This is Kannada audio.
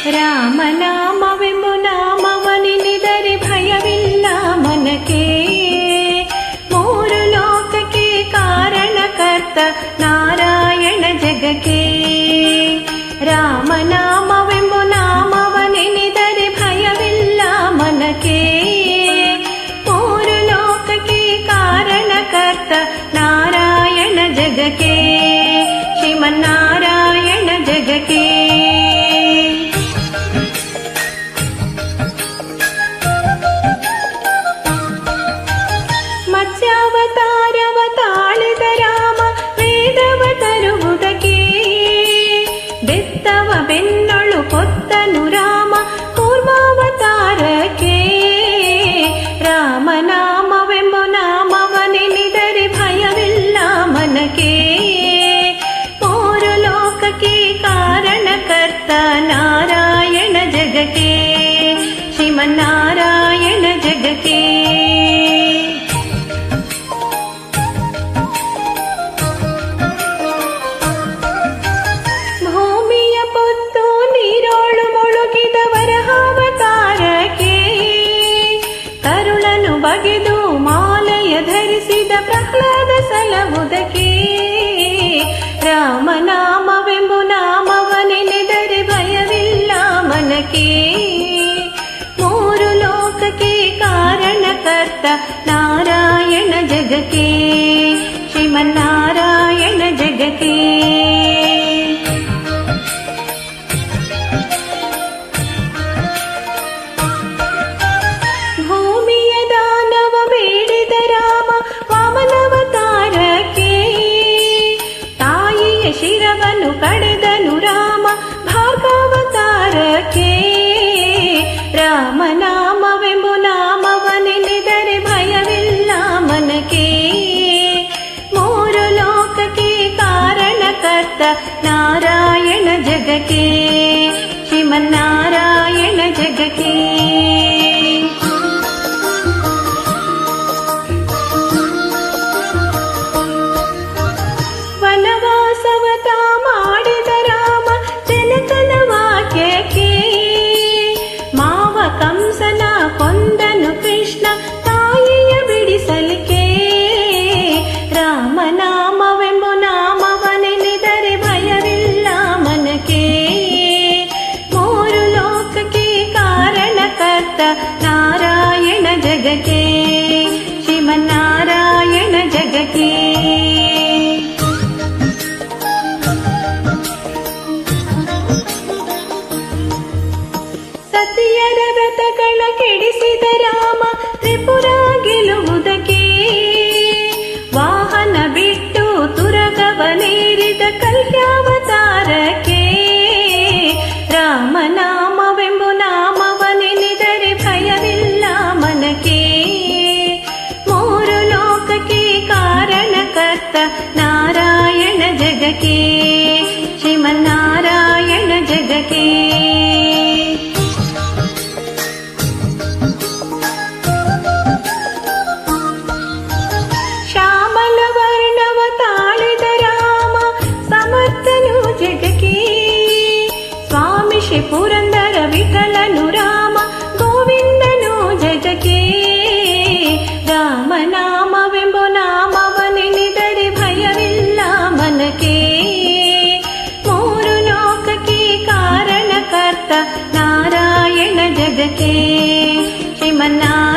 ರಾಮನಾಮವೆಂಬು ನಾಮವನೆನಿದರೆ ಭಯವಿಲ್ಲ ಮನಕ್ಕೆ. ಮೂರು ಲೋಕಕ್ಕೆ ಕಾರಣಕರ್ತ ನಾರಾಯಣ ಜಗಕ್ಕೆ. ರಾಮನಾಮವೆಂಬು ನಾಮವನೆನಿದರೆ ಭಯವಿಲ್ಲ ಮನಕ್ಕೆ. ಮೂರು ಲೋಕಕ್ಕೆ ಕಾರಣಕರ್ತ ನಾರಾಯಣ ಜಗಕ್ಕೆ. ಶ್ರೀಮನ್ನಾರಾಯಣ ಜಗಕ್ಕೆ. ಮತ್ಸ್ಯಾವತಾರವ ತಾಳಿದ ರಾಮ ವೇದವ ತರುವುದಕ್ಕೆ. ಬೆತ್ತವ ಬೆನ್ನೊಳು ಕೊತ್ತನು ರಾಮ ಕೂರ್ಮಾವತಾರಕ್ಕೆ. ರಾಮನಾಮವೆಂಬು ನಾಮವನೆನಿದರೆ ಭಯವಿಲ್ಲ ಮನಕ್ಕೆ. ಮೂರು ಲೋಕಕ್ಕೆ ಕಾರಣಕರ್ತ ನಾರಾಯಣ ಜಗಕ್ಕೆ. ಶ್ರೀಮನ್ನಾರಾಯಣ ಜಗಕ್ಕೆ. ಭೂಮಿಯ ಪೊತ್ತು ನೀರೋಳು ಮುಳುಗಿದ ವರಹಾವತಾರಕ್ಕೆ. ಕರುಳನು ಬಗೆದು ಮಾಲೆಯ ಧರಿಸಿದ ಪ್ರಹ್ಲಾದ ಸಲಹುದಕ್ಕೆ. ರಾಮನಾಮವೆಂಬು ನಾಮವನೆನೆದರೆ ಭಯವಿಲ್ಲ ಮನಕ್ಕೆ. ಮೂರು ಲೋಕಕ್ಕೆ ಕಾರಣಕರ್ತ ನಾರಾಯಣ ಜಗಕ್ಕೆ. ಶ್ರೀಮನ್ನಾರಾಯಣ ಜಗಕ್ಕೆ. ಭೂಮಿಯ ದಾನವ ಬೇಡಿದ ರಾಮ ವಾಮನಾವತಾರಕ್ಕೆ. ತಾಯಿಯ ಶಿರವನ್ನು ಕಡೆದನು ರಾಮ ಭಾರ್ಗವತಾರಕ್ಕೆ. ರಾಮನಾಮವೆಂಬು ನಾಮವನೆನೆದರೆ ಭಯವಿಲ್ಲ ಮನಕ್ಕೆ. ಮೂರು ಲೋಕಕ್ಕೆ ಕಾರಣಕರ್ತ ನಾರಾಯಣ ಜಗಕ್ಕೆ. ಶ್ರೀಮನ್ನಾರಾಯಣ ಜಗಕ್ಕೆ. ವನವಾಸವತ ಮಾಡಿದ ರಾಮ ಜನಕನ ವಾಕ್ಯಕ್ಕೆ. ಮಾವ ಕಂಸನ ಕೊಂದನು ಕೃಷ್ಣ ತಾಯಿಯ ಬಿಡಿಸಲಿಕ್ಕೆ. ರಾಮನಾಮವೆಂಬು ನಾಮವನೆನಿದರೆ ಭಯವಿಲ್ಲ ಮನಕ್ಕೆ. ಮೂರು ಲೋಕಕ್ಕೆ ಕಾರಣಕರ್ತ ನಾರಾಯಣ ಜಗಕ್ಕೆ. ಶ್ರೀಮನ್ನಾರಾಯಣ ಜಗಕ್ಕೆ. ಸತಿಯರ ವ್ರತಗಳ ಕೆಡಿಸಿದ ರಾಮ ತ್ರಿಪುರ ಗೆಲ್ಲುವುದಕ್ಕೆ. ವಾಹನ ಬಿಟ್ಟು ತುರಗವನೇರಿದ ಕಲ್ಯಾವತಾರಕ್ಕೆ. ರಾಮನಾಮವೆಂಬು ನಾಮವನೆನಿದರೆ ಭಯವಿಲ್ಲ ಮನಕ್ಕೆ. ಮೂರು ಲೋಕಕ್ಕೆ ಕಾರಣಕರ್ತ ನಾರಾಯಣ ಜಗಕ್ಕೆ. ಶ್ರೀಮನ್ನಾರಾಯಣ ಜಗಕ್ಕೆ. ಶ್ಯಾಮಲ ವರ್ಣವ ತಾಳಿದ ರಾಮ ಸಮರ್ಥನು ಜಗಕ್ಕೆ. ಸ್ವಾಮಿ ಶ್ರೀ ಪುರಂದರ ವಿಠಲನು ರಾಮ ಗೋವಿಂದನು ಜಗಕ್ಕೆ. ರಾಮನಾಮವೆಂಬು ನಾಮವನೆನಿದರೆ ಭಯವಿಲ್ಲ ಮನಕ್ಕೆ. ಮೂರು ಲೋಕಕ್ಕೆ ಕಾರಣಕರ್ತ ನಾರಾಯಣ ಜಗಕ್ಕೆ. ಶ್ರೀಮನ್ನಾರಾಯಣ